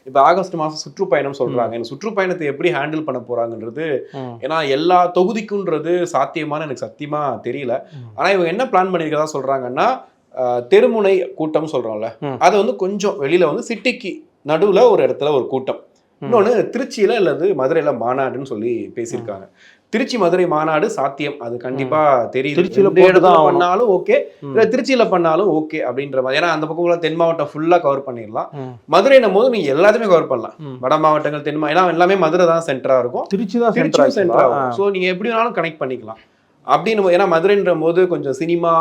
இப்ப ஆகஸ்ட் மாசம் சுற்றுப்பயணம் சொல்றாங்க. இந்த சுற்றுப்பயணத்தை எப்படி ஹேண்டில் பண்ண போறாங்கன்றது, ஏன்னா எல்லா தொகுதிக்குன்றது சாத்தியமான எனக்கு சத்தியமா தெரியல. ஆனா இவங்க என்ன பிளான் பண்ணிருக்கதா சொல்றாங்கன்னா, தெருமுனை கூட்டம் சொல்றோம்ல, அதை வந்து கொஞ்சம் வெளியில வந்து சிட்டிக்கு நடுவுல ஒரு இடத்துல ஒரு கூட்டம். இன்னொன்னு திருச்சியில அல்லது மதுரையில மாநாடுன்னு சொல்லி பேசியிருக்காங்க. திருச்சி மதுரை மாநாடு சாத்தியம், அது கண்டிப்பா தெரியுது. திருச்சியில பண்ணாலும் ஓகே, இல்ல திருச்சியில பண்ணாலும் ஓகே அப்படின்ற மாதிரி. ஏன்னா அந்த பக்கம் தென் மாவட்டம் ஃபுல்லா கவர் பண்ணிடலாம். மதுரைன்னும் போது நீங்க எல்லாத்தையுமே கவர் பண்ணலாம். வட மாவட்டங்கள் தென் ஏன்னா எல்லாமே மதுரை தான் சென்டரா இருக்கும், திருச்சியும் சென்டரா இருக்கும். ஸோ நீங்க எப்படி வேணாலும் கனெக்ட் பண்ணிக்கலாம் அப்படின்னு. ஏன்னா மதுரைன்ற போது கொஞ்சம் சினிமா,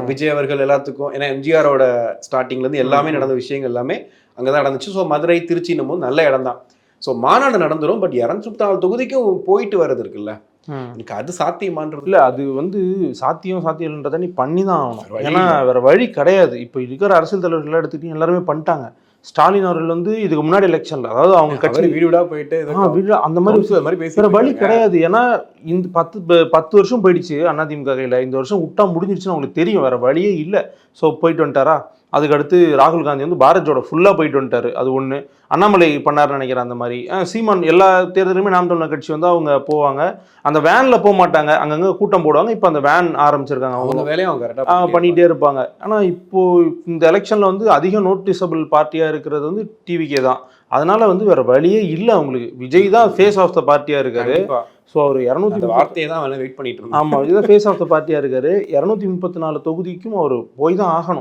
விஜய் அவர்கள் எல்லாத்துக்கும், ஏன்னா எம்ஜிஆரோட ஸ்டார்டிங்ல இருந்து எல்லாமே நடந்த விஷயங்கள் எல்லாமே அங்கதான் நடந்துச்சு. ஸோ மதுரை திருச்சின்னும் போது நல்ல இடம் தான். ஸோ மாநாடு நடந்துரும். பட் 204 தொகுதிக்கும் போயிட்டு வர்றது இருக்குல்ல, எனக்கு அது சாத்தியமான்றது இல்ல. அது வந்து சாத்தியம்ன்றதை நீ பண்ணி தான் ஆகணும். ஏன்னா வேற வழி கிடையாது. இப்போ இருக்கிற அரசியல் தலைவர்கள் எடுத்துக்கிட்டு எல்லாருமே பண்ணிட்டாங்க. ஸ்டாலின் அவர்கள் வந்து இதுக்கு முன்னாடி எலெக்ஷன்ல, அதாவது அவங்க கட்சி வீடு போயிட்டு அந்த மாதிரி வேற வழி கிடையாது. ஏன்னா இந்த 10 வருஷம் போயிடுச்சு அதிமுக கையில. இந்த வருஷம் விட்டா முடிஞ்சிருச்சுன்னு அவங்களுக்கு தெரியும், வேற வழியே இல்லை. ஸோ போயிட்டு வந்துட்டாரா. அதுக்கு அடுத்து ராகுல் காந்தி வந்து பாரத் ஜோடோ ஃபுல்லாக போயிட்டு வந்துட்டாரு. அது ஒன்று. அண்ணாமலை பண்ணாருன்னு நினைக்கிறேன் அந்த மாதிரி. சீமான் எல்லா தேர்தலுமே நாம் தமிழர் கட்சி வந்து அவங்க போவாங்க, அந்த வேனில் போக மாட்டாங்க, அங்கங்கே கூட்டம் போடுவாங்க. இப்போ அந்த வேன் ஆரம்பிச்சிருக்காங்க, அவங்க வேலையை அவங்க கரெக்டாக பண்ணிகிட்டே இருப்பாங்க. ஆனால் இப்போ இந்த எலெக்ஷனில் வந்து அதிக நோட்டிசபிள் பார்ட்டியாக இருக்கிறது வந்து டிவிகே தான். அதனால வந்து வேற வழியே இல்லை அவங்களுக்கு. விஜய் தான் ஃபேஸ் ஆஃப் த பார்ட்டியாக இருக்காரு. ஸோ அவர் 200 வார்த்தையை தான் வெயிட் பண்ணிட்டு இருக்காரு. ஆமாம், இதுதான் ஃபேஸ் ஆஃப் த பார்ட்டியாக இருக்காரு. 234 தொகுதிக்கும் அவர் போய் தான் ஆகணும்.